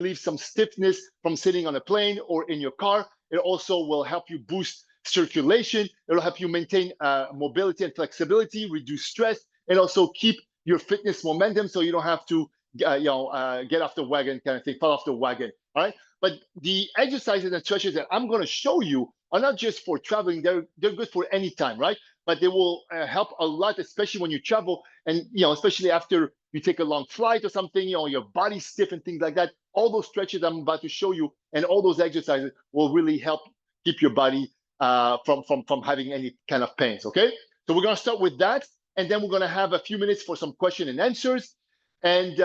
relieve some stiffness from sitting on a plane or in your car. It also will help you boost circulation. It'll help you maintain mobility and flexibility, reduce stress, and also keep your fitness momentum so you don't have to get off the wagon kind of thing, fall off the wagon. All right. But the exercises and stretches that I'm going to show you are not just for traveling, they're good for any time, right? But they will help a lot, especially when you travel and, especially after you take a long flight or something, your body's stiff and things like that. All those stretches I'm about to show you and all those exercises will really help keep your body from having any kind of pains, okay? So we're going to start with that, and then we're going to have a few minutes for some question and answers. And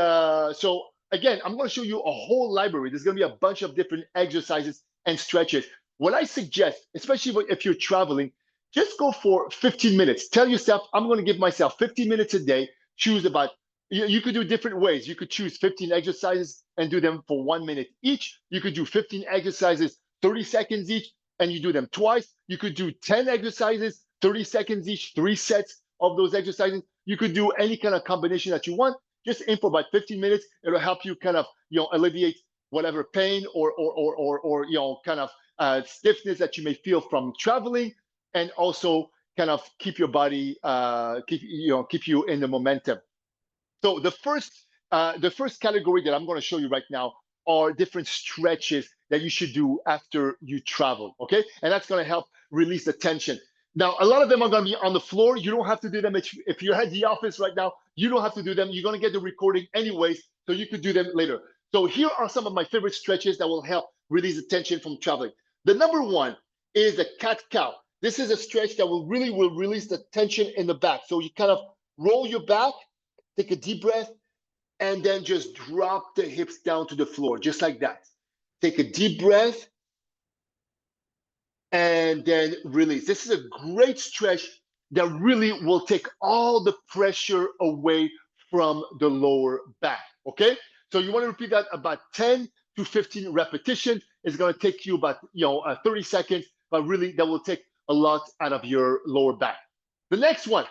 so again, I'm going to show you a whole library. There's going to be a bunch of different exercises and stretches. What I suggest, especially if you're traveling, just go for 15 minutes. Tell yourself, I'm going to give myself 15 minutes a day. Choose about, you could do different ways. You could choose 15 exercises and do them for 1 minute each. You could do 15 exercises, 30 seconds each, and you do them twice. You could do 10 exercises, 30 seconds each, 3 sets of those exercises. You could do any kind of combination that you want. Just aim for about 15 minutes. It'll help you kind of, alleviate whatever pain or kind of stiffness that you may feel from traveling, and also kind of keep your body, keep you in the momentum. So the first category that I'm going to show you right now are different stretches that you should do after you travel, okay? And that's going to help release the tension. Now, a lot of them are going to be on the floor. You don't have to do them. If you're at the office right now, you don't have to do them. You're going to get the recording anyways, so you could do them later. So here are some of my favorite stretches that will help release the tension from traveling. The number one is the cat-cow. This is a stretch that will release the tension in the back. So you kind of roll your back, take a deep breath, and then just drop the hips down to the floor, just like that. Take a deep breath, and then release. This is a great stretch that really will take all the pressure away from the lower back, okay? So you want to repeat that about 10 to 15 repetitions. It's going to take you about 30 seconds, but really that will take a lot out of your lower back. The next one,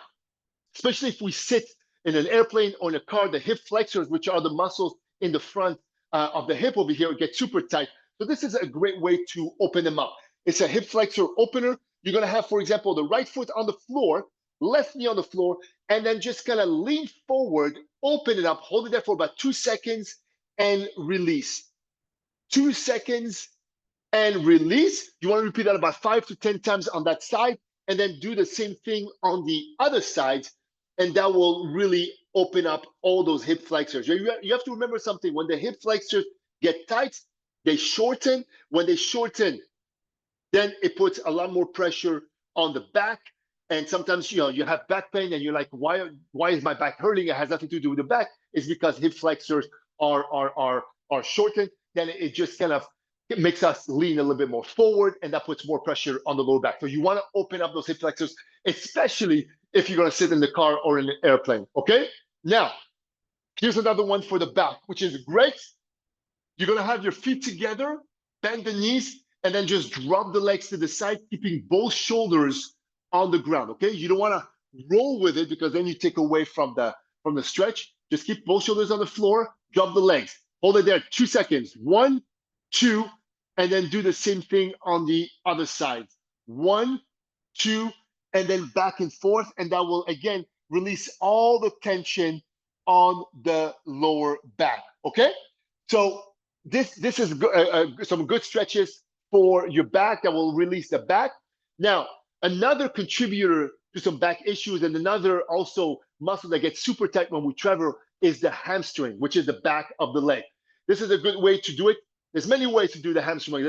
especially if we sit in an airplane or in a car, the hip flexors, which are the muscles in the front of the hip over here, get super tight. So this is a great way to open them up. It's a hip flexor opener. You're going to have, for example, the right foot on the floor, left knee on the floor, and then just kind of lean forward, open it up, hold it there for about 2 seconds, and release. 2 seconds and release. You want to repeat that about 5 to 10 times on that side, and then do the same thing on the other side, and that will really open up all those hip flexors. You have to remember something. When the hip flexors get tight, they shorten. When they shorten, then it puts a lot more pressure on the back. And sometimes, you have back pain and you're like, why is my back hurting? It has nothing to do with the back. It's because hip flexors are shortened. Then it just kind of makes us lean a little bit more forward, and that puts more pressure on the lower back. So you want to open up those hip flexors, especially if you're going to sit in the car or in an airplane, okay? Now, here's another one for the back, which is great. You're going to have your feet together, bend the knees, and then just drop the legs to the side, keeping both shoulders on the ground, okay? You don't want to roll with it because then you take away from the stretch. Just keep both shoulders on the floor, drop the legs. Hold it there 2 seconds. 1, 2, and then do the same thing on the other side. 1, 2, and then back and forth, and that will, again, release all the tension on the lower back, okay? So this is some good stretches for your back that will release the back. Now, another contributor to some back issues and another also muscle that gets super tight when we travel is the hamstring, which is the back of the leg. This is a good way to do it. There's many ways to do the hamstring.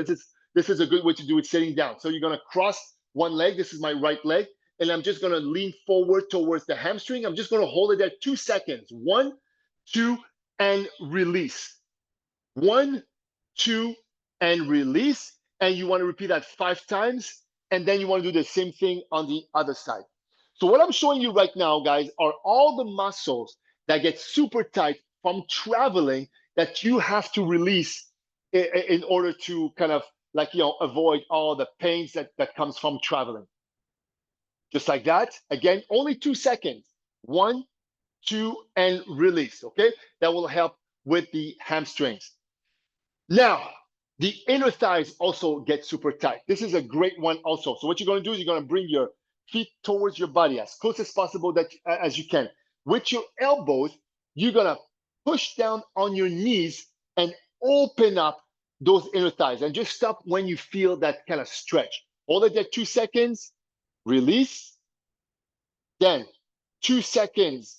This is a good way to do it sitting down. So you're going to cross one leg. This is my right leg. And I'm just going to lean forward towards the hamstring. I'm just going to hold it there 2 seconds. 1, 2, and release. 1, 2, and release. And you want to repeat that 5 times. And then you want to do the same thing on the other side. So what I'm showing you right now, guys, are all the muscles that get super tight from traveling that you have to release in order to kind of avoid all the pains that comes from traveling. Just like that. Again, only 2 seconds. 1, 2, and release, okay? That will help with the hamstrings. Now, the inner thighs also get super tight. This is a great one also. So what you're going to do is you're going to bring your feet towards your body as close as possible that as you can. With your elbows, you're going to push down on your knees and open up those inner thighs and just stop when you feel that kind of stretch. Hold it there 2 seconds, release, then 2 seconds,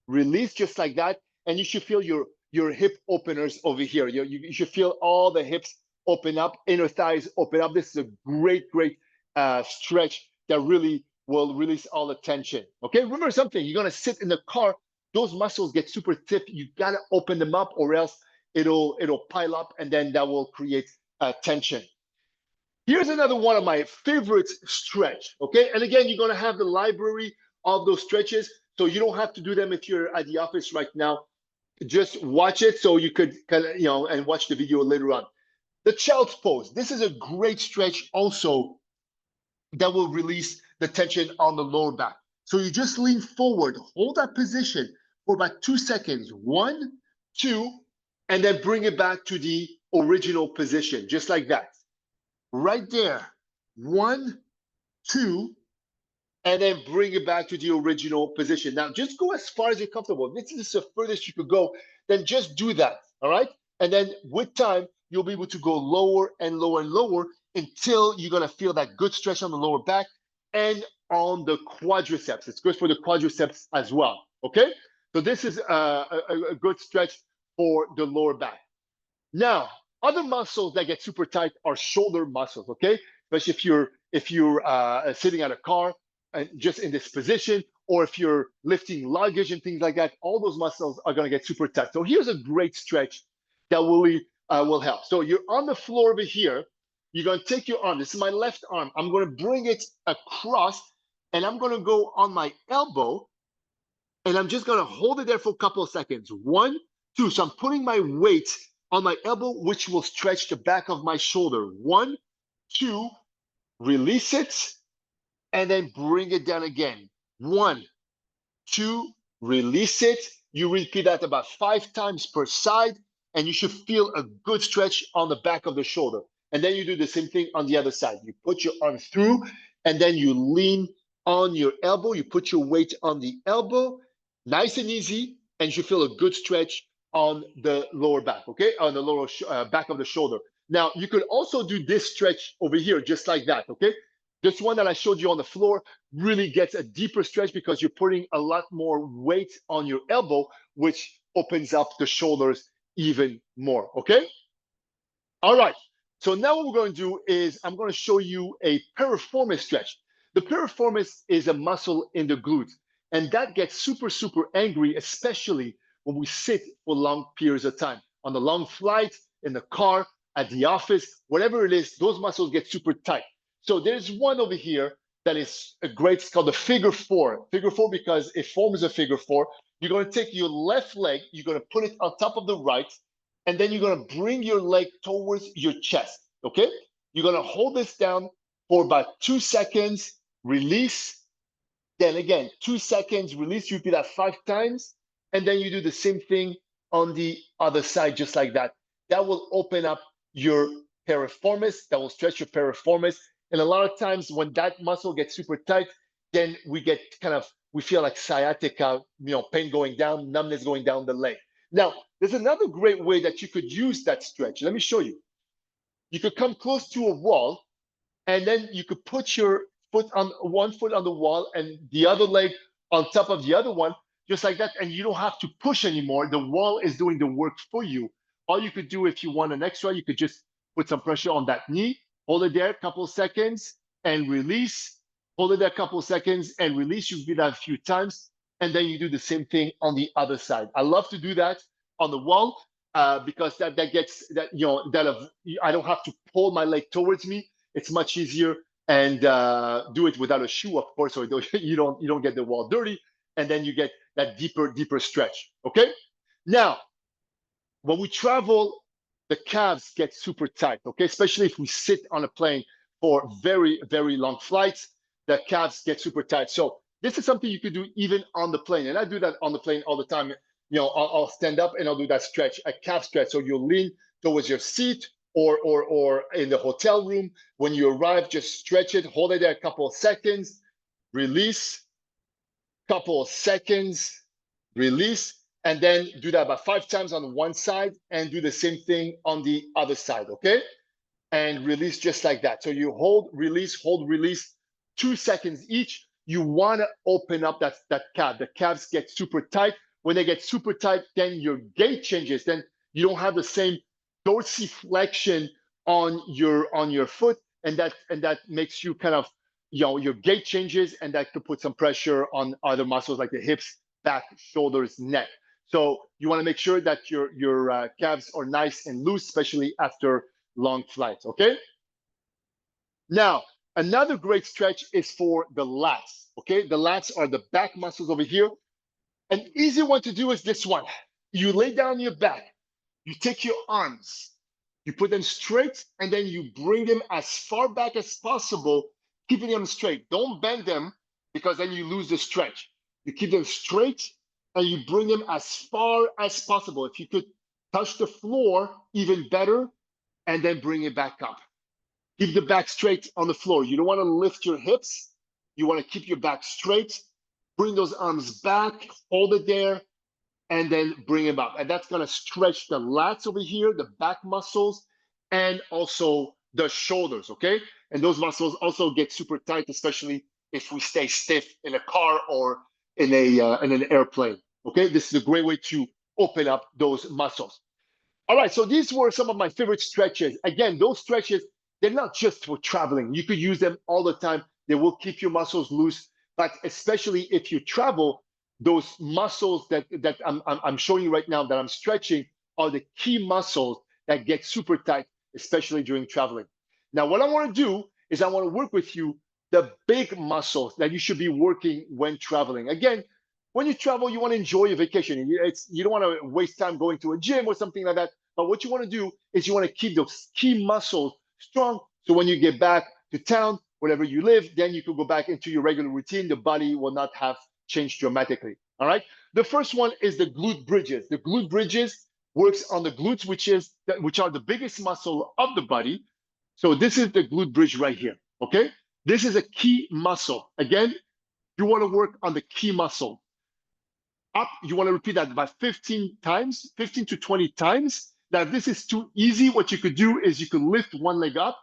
release just like that, and you should feel your hip openers over here. You should feel all the hips open up, inner thighs open up. This is a great stretch that really will release all the tension. Okay, remember something. You're gonna sit in the car. Those muscles get super stiff. You gotta open them up, or else it'll pile up, and then that will create tension. Here's another one of my favorite stretch, okay? And again, you're gonna have the library of those stretches, so you don't have to do them if you're at the office right now. Just watch it so you could kind of, and watch the video later on. The child's pose. This is a great stretch also that will release the tension on the lower back. So you just lean forward, hold that position for about 2 seconds. 1, 2, and then bring it back to the original position, just like that. Right there. 1, 2, and then bring it back to the original position. Now, just go as far as you're comfortable. If this is the furthest you could go, then just do that, all right? And then with time, you'll be able to go lower and lower and lower until you're gonna feel that good stretch on the lower back and on the quadriceps. It's good for the quadriceps as well, okay? So this is a good stretch for the lower back. Now, other muscles that get super tight are shoulder muscles, okay? Especially if you're sitting at a car and just in this position, or if you're lifting luggage and things like that, all those muscles are gonna get super tight. So here's a great stretch that will help. So you're on the floor over here. You're gonna take your arm. This is my left arm. I'm gonna bring it across, and I'm gonna go on my elbow, and I'm just gonna hold it there for a couple of seconds. 1, 2. So I'm putting my weight on my elbow, which will stretch the back of my shoulder. 1, 2, release it, and then bring it down again. 1, 2, release it. You repeat that about 5 times per side, and you should feel a good stretch on the back of the shoulder. And then you do the same thing on the other side. You put your arm through, and then you lean on your elbow. You put your weight on the elbow, nice and easy, and you should feel a good stretch on the lower back, okay? On the lower back of the shoulder. Now, you could also do this stretch over here, just like that, okay? This one that I showed you on the floor really gets a deeper stretch because you're putting a lot more weight on your elbow, which opens up the shoulders even more, okay? All right, so now what we're going to do is I'm going to show you a piriformis stretch. The piriformis is a muscle in the glute, and that gets super angry, especially when we sit for long periods of time. On the long flight, in the car, at the office, whatever it is, those muscles get super tight. So there's one over here that is a great, it's called the figure four. Figure four because it forms a figure four. You're going to take your left leg, you're going to put it on top of the right, and then you're going to bring your leg towards your chest, okay? You're going to hold this down for about 2 seconds, release, then again, 2 seconds, release, you repeat that 5 times, and then you do the same thing on the other side, just like that. That will open up your piriformis, that will stretch your piriformis. And a lot of times when that muscle gets super tight, then we get we feel like sciatica, pain going down, numbness going down the leg. Now, there's another great way that you could use that stretch. Let me show you. You could come close to a wall, and then you could put your one foot on the wall and the other leg on top of the other one, just like that. And you don't have to push anymore. The wall is doing the work for you. All you could do, if you want an extra, you could just put some pressure on that knee, hold it there a couple of seconds and release, hold it there a couple of seconds and release. You do that a few times, and then you do the same thing on the other side. I love to do that on the wall because that gets that, I don't have to pull my leg towards me. It's much easier, and do it without a shoe, of course, so you don't get the wall dirty, and then you get that deeper stretch. Okay. Now, when we travel, the calves get super tight. Okay, especially if we sit on a plane for very long flights, the calves get super tight. So this is something you could do even on the plane, and I do that on the plane all the time. I'll stand up and I'll do that stretch, a calf stretch. So you'll lean towards your seat or in the hotel room. When you arrive, just stretch it, hold it there a couple of seconds, release, couple of seconds, release, and then do that about 5 times on one side and do the same thing on the other side, okay? And release just like that. So you hold, release, 2 seconds each. You want to open up that calf. The calves get super tight. When they get super tight, then your gait changes. Then you don't have the same dorsiflexion on your foot, and that makes you kind of, your gait changes, and that could put some pressure on other muscles like the hips, back, shoulders, neck. So you want to make sure that your calves are nice and loose, especially after long flights, okay? Now, another great stretch is for the lats, okay? The lats are the back muscles over here. An easy one to do is this one. You lay down on your back, you take your arms, you put them straight, and then you bring them as far back as possible, keeping them straight. Don't bend them because then you lose the stretch. You keep them straight and you bring them as far as possible. If you could touch the floor, even better, and then bring it back up. Keep the back straight on the floor. You don't want to lift your hips. You want to keep your back straight. Bring those arms back, hold it there, and then bring them up. And that's going to stretch the lats over here, the back muscles, and also the shoulders, okay? And those muscles also get super tight, especially if we stay stiff in a car or in an airplane, okay? This is a great way to open up those muscles. All right, so these were some of my favorite stretches. Again, those stretches, they're not just for traveling. You could use them all the time. They will keep your muscles loose, but especially if you travel, those muscles that I'm showing you right now that I'm stretching are the key muscles that get super tight, especially during traveling. Now, what I want to do is I want to work with you the big muscles that you should be working when traveling. Again, when you travel, you want to enjoy your vacation. You don't want to waste time going to a gym or something like that. But what you want to do is you want to keep those key muscles strong. So when you get back to town, wherever you live, then you can go back into your regular routine. The body will not have changed dramatically. All right. The first one is the glute bridges. The glute bridges works on the glutes, which are the biggest muscle of the body. So this is the glute bridge right here. Okay. This is a key muscle. Again, you want to work on the key muscle. Up, you want to repeat that about 15 times, 15 to 20 times. Now, if this is too easy, what you could do is you could lift one leg up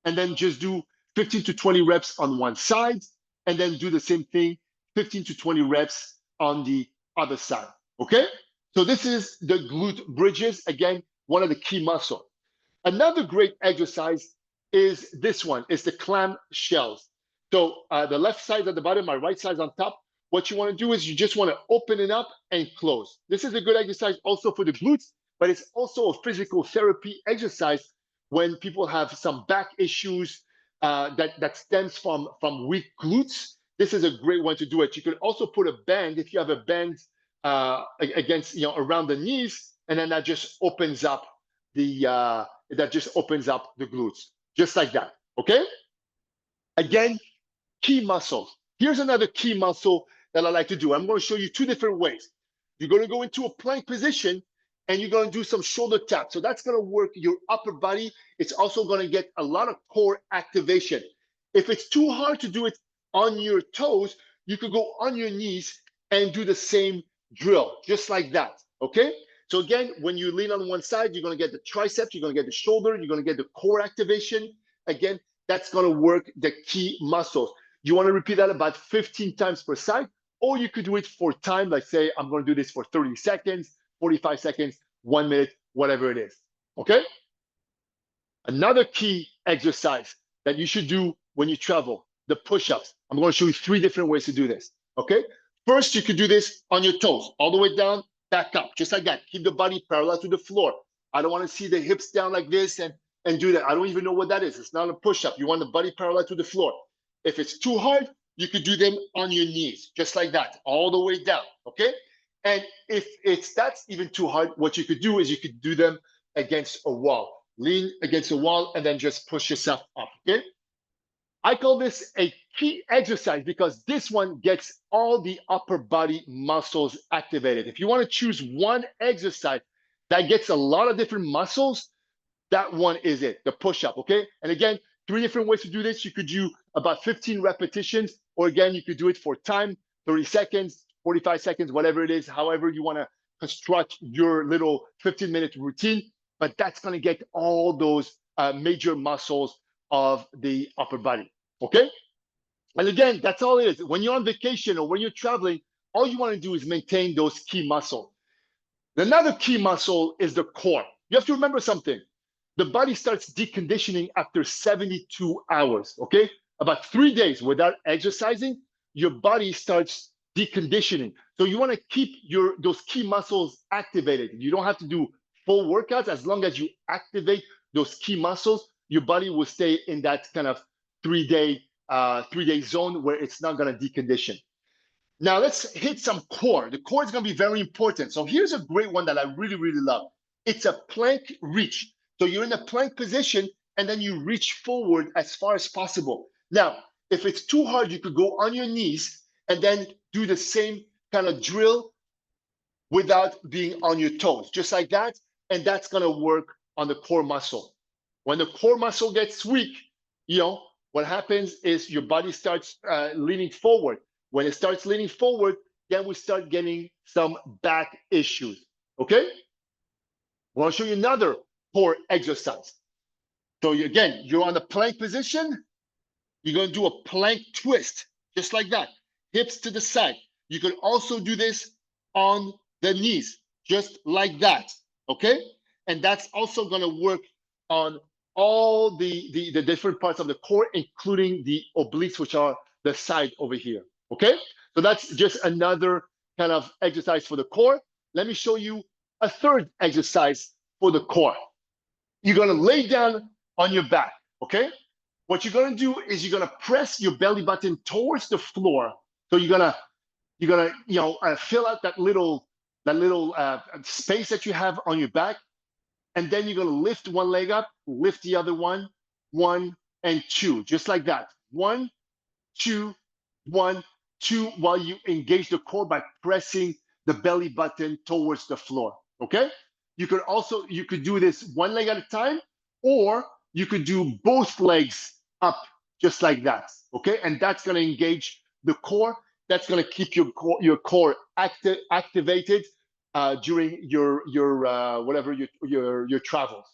and then just do 15 to 20 reps on one side, and then do the same thing, 15 to 20 reps on the other side, okay? So this is the glute bridges, again, one of the key muscles. Another great exercise is this one, is the clam shells. So the left side at the bottom, my right side on top. What you want to do is you just want to open it up and close. This is a good exercise also for the glutes, but it's also a physical therapy exercise when people have some back issues that stems from weak glutes. This is a great one to do it. You could also put a band, if you have a band against, around the knees, and then that just opens up the glutes, just like that, okay? Again, key muscles. Here's another key muscle that I like to do. I'm going to show you two different ways. You're going to go into a plank position and you're going to do some shoulder taps. So that's going to work your upper body. It's also going to get a lot of core activation. If it's too hard to do it on your toes, you could go on your knees and do the same drill, just like that, okay? So again, when you lean on one side, you're going to get the triceps, you're going to get the shoulder, you're going to get the core activation. Again, that's going to work the key muscles. You want to repeat that about 15 times per side, or you could do it for time, like say, I'm going to do this for 30 seconds, 45 seconds, 1 minute, whatever it is, okay? Another key exercise that you should do when you travel, the push-ups. I'm going to show you 3 different ways to do this, okay? First, you could do this on your toes, all the way down, back up, just like that. Keep the body parallel to the floor. I don't want to see the hips down like this and do that. I don't even know what that is. It's not a push-up. You want the body parallel to the floor. If it's too hard, you could do them on your knees, just like that, all the way down, okay? And if that's even too hard, what you could do is you could do them against a wall. Lean against a wall and then just push yourself up, okay? I call this a key exercise because this one gets all the upper body muscles activated. If you want to choose one exercise that gets a lot of different muscles. That one is it, the push-up, okay? And again, 3 different ways to do this. You could do about 15 repetitions, or again, you could do it for time, 30 seconds, 45 seconds, whatever it is, however you want to construct your little 15-minute routine. But that's going to get all those major muscles of the upper body, okay? And again, that's all it is. When you're on vacation or when you're traveling, all you want to do is maintain those key muscles. Another key muscle is the core. You have to remember something. The body starts deconditioning after 72 hours, okay? About 3 days without exercising, your body starts deconditioning. So you want to keep those key muscles activated. You don't have to do full workouts. As long as you activate those key muscles, your body will stay in that kind of 3 day zone where it's not going to decondition. Now let's hit some core. The core is going to be very important. So here's a great one that I really, really love. It's a plank reach. So you're in a plank position and then you reach forward as far as possible. Now, if it's too hard, you could go on your knees and then do the same kind of drill without being on your toes, just like that. And that's going to work on the core muscle. When the core muscle gets weak, what happens is your body starts leaning forward. When it starts leaning forward, then we start getting some back issues, okay? I want to show you another core exercise. So again, you're on the plank position. You're going to do a plank twist, just like that. Hips to the side. You can also do this on the knees, just like that, okay? And that's also going to work on all the different parts of the core, including the obliques, which are the side over here, okay? So that's just another kind of exercise for the core. Let me show you a third exercise for the core. You're going to lay down on your back, okay? What you're going to do is you're going to press your belly button towards the floor. So you're going to fill out that little space that you have on your back. And then you're going to lift one leg up, lift the other one, 1 and 2, just like that. 1, 2, 1, 2, while you engage the core by pressing the belly button towards the floor, okay? You could do this one leg at a time, or you could do both legs up just like that, okay? And that's going to engage the core. That's going to keep your core activated during your travels.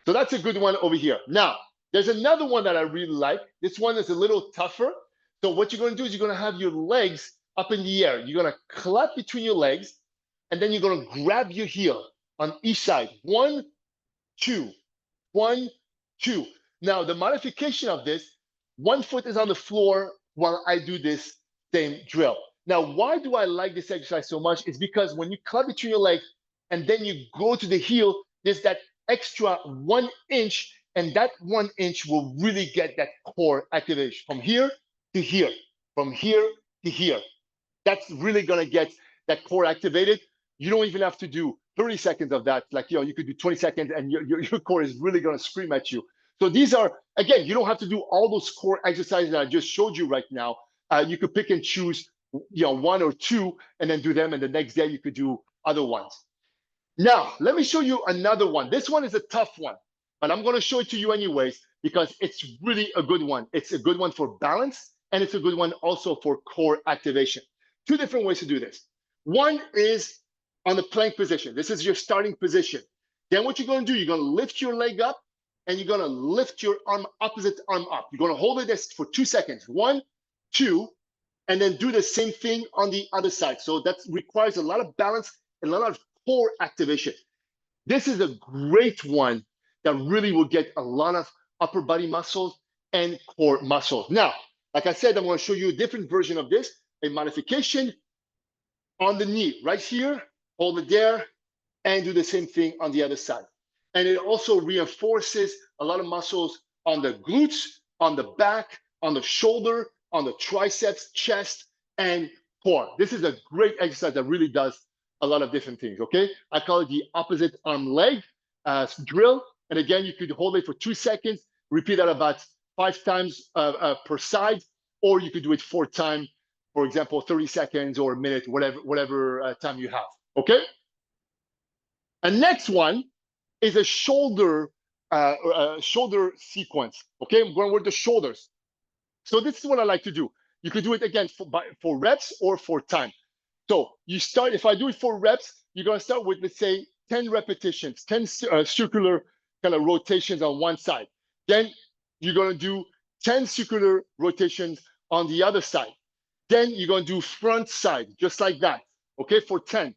So that's a good one over here. Now, there's another one that I really like. This one is a little tougher. So what you're going to do is you're going to have your legs up in the air. You're going to clap between your legs, and then you're going to grab your heel on each side. 1, 2, 1, 2. Now, the modification of this, one foot is on the floor while I do this same drill. Now, why do I like this exercise so much? It's because when you clap between your legs and then you go to the heel, there's that extra 1 inch, and that 1 inch will really get that core activation from here to here, from here to here. That's really gonna get that core activated. You don't even have to do 30 seconds of that. Like, you could do 20 seconds and your core is really gonna scream at you. So these are, again, you don't have to do all those core exercises that I just showed you right now. You could pick and choose 1 or 2 and then do them, and the next day you could do other ones. Now, let me show you another one. This one is a tough one, but I'm going to show it to you anyways because it's really a good one. It's a good one for balance, and it's a good one also for core activation. 2 different ways to do this. One is on the plank position. This is your starting position. Then what you're going to do, you're going to lift your leg up, and you're going to lift your opposite arm up. You're going to hold it for 2 seconds. 1, 2, and then do the same thing on the other side. So that requires a lot of balance and a lot of core activation. This is a great one that really will get a lot of upper body muscles and core muscles. Now, like I said, I'm going to show you a different version of this, a modification on the knee, right here, hold it there, and do the same thing on the other side. And it also reinforces a lot of muscles on the glutes, on the back, on the shoulder, on the triceps, chest, and core. This is a great exercise that really does a lot of different things, okay? I call it the opposite arm leg drill. And again, you could hold it for 2 seconds, repeat that about 5 times per side, or you could do it 4 times, for example, 30 seconds or a minute, whatever time you have, okay? And next one is a shoulder sequence. Okay, I'm going with the shoulders. So this is what I like to do. You could do it again for reps or for time. So you start, if I do it for reps, you're going to start with, let's say, 10 repetitions, 10 circular kind of rotations on one side. Then you're going to do 10 circular rotations on the other side. Then you're going to do front side, just like that, okay, for 10.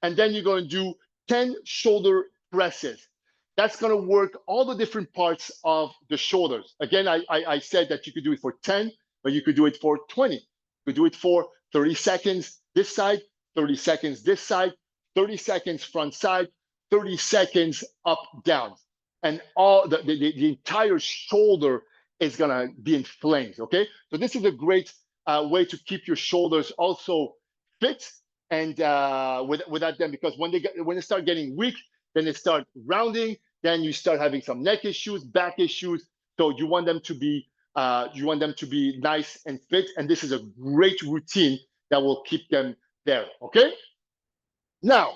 And then you're going to do 10 shoulder presses. That's going to work all the different parts of the shoulders. Again, I said that you could do it for 10, but you could do it for 20. You could do it for 30 seconds this side, 30 seconds this side, 30 seconds front side, 30 seconds up, down. And all the entire shoulder is going to be inflamed, okay? So this is a great way to keep your shoulders also fit and without them, because when they start getting weak, then they start rounding, then you start having some neck issues, back issues. So you want them to be nice and fit, and this is a great routine that will keep them there. Okay. Now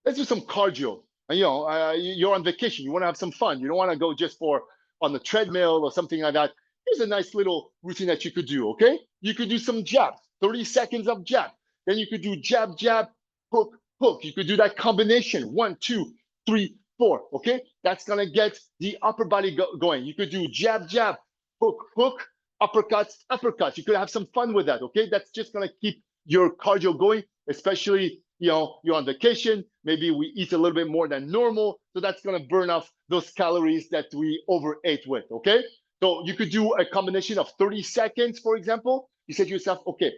let's do some cardio. You're on vacation. You want to have some fun. You don't want to go just for on the treadmill or something like that. Here's a nice little routine that you could do. Okay, you could do some jabs, 30 seconds of jab. Then you could do jab, jab, hook, hook. You could do that combination, 1, 2, 3, 4. Okay, that's gonna get the upper body going. You could do jab, jab, hook, hook, uppercuts, uppercuts. You could have some fun with that. Okay, that's just gonna keep your cardio going, especially you're on vacation, maybe we eat a little bit more than normal, so that's going to burn off those calories that we overate with. Okay, so you could do a combination of 30 seconds, for example. You say to yourself, okay,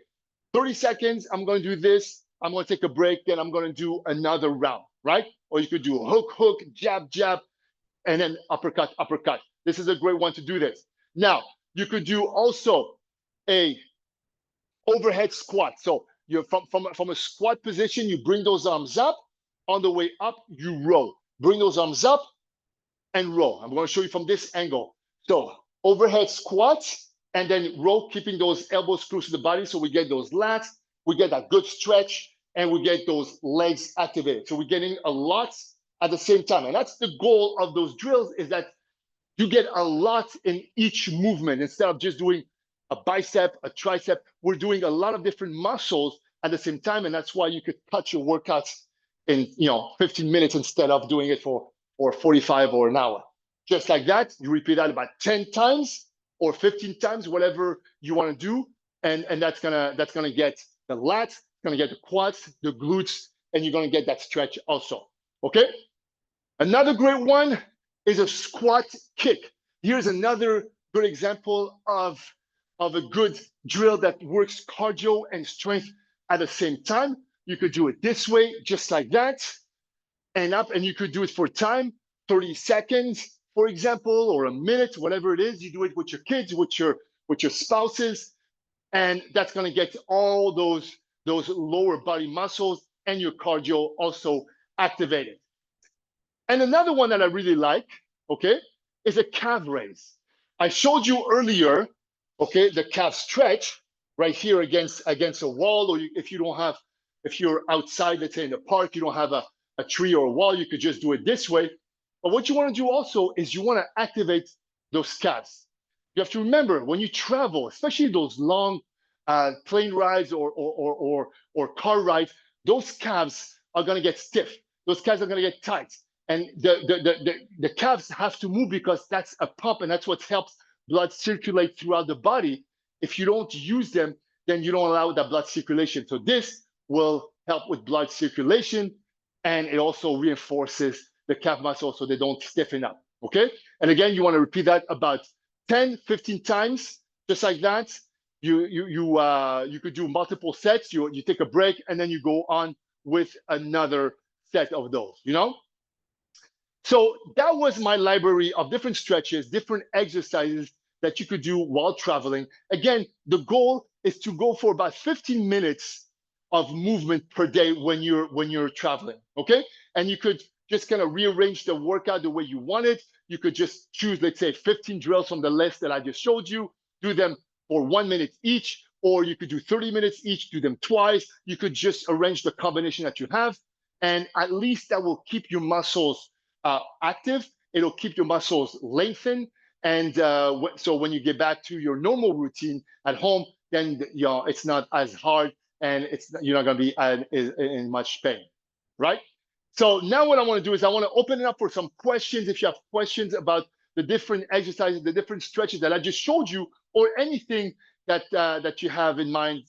30 seconds, I'm going to do this, I'm going to take a break, then I'm going to do another round, right? Or you could do hook, hook, jab, jab, and then uppercut, uppercut. This is a great one to do this. Now you could do also a overhead squat. So you're from a squat position, you bring those arms up. On the way up, you row. Bring those arms up and row. I'm going to show you from this angle. So overhead squats and then row, keeping those elbows close to the body, so we get those lats, we get that good stretch, and we get those legs activated. So we're getting a lot at the same time. And that's the goal of those drills, is that you get a lot in each movement instead of just doing a bicep, a tricep. We're doing a lot of different muscles at the same time, and that's why you could cut your workouts in 15 minutes instead of doing it for 45 or an hour. Just like that, you repeat that about 10 times or 15 times, whatever you want to do, and that's gonna get the lats, gonna get the quads, the glutes, and you're gonna get that stretch also. Okay. Another great one is a squat kick. Here's another good example of a good drill that works cardio and strength at the same time. You could do it this way, just like that, and up, and you could do it for time, 30 seconds, for example, or a minute, whatever it is. You do it with your kids, with your spouses, and that's going to get all those lower body muscles and your cardio also activated. And another one that I really like, okay, is a calf raise. I showed you earlier, okay, the calf stretch right here against a wall, or if you're outside, let's say in the park, you don't have a tree or a wall, you could just do it this way. But what you want to do also is you want to activate those calves. You have to remember, when you travel, especially those long plane rides or car rides, those calves are going to get stiff. Those calves are going to get tight. And the calves have to move, because that's a pump, and that's what helps blood circulate throughout the body. If you don't use them, then you don't allow that blood circulation. So this will help with blood circulation, and it also reinforces the calf muscle so they don't stiffen up. Okay. And again, you want to repeat that about 10, 15 times, just like that. You could do multiple sets. You take a break, and then you go on with another set of those. So that was my library of different stretches, different exercises that you could do while traveling. Again, the goal is to go for about 15 minutes of movement per day when you're traveling, okay? And you could just kind of rearrange the workout the way you want it. You could just choose, let's say, 15 drills from the list that I just showed you, do them for 1 minute each, or you could do 30 minutes each, do them twice. You could just arrange the combination that you have. and at least that will keep your muscles active. It'll keep your muscles lengthened, and so when you get back to your normal routine at home, then it's not as hard, and you're not going to be in much pain, right? So now what I want to do is I want to open it up for some questions. If you have questions about the different exercises, the different stretches that I just showed you, or anything that you have in mind,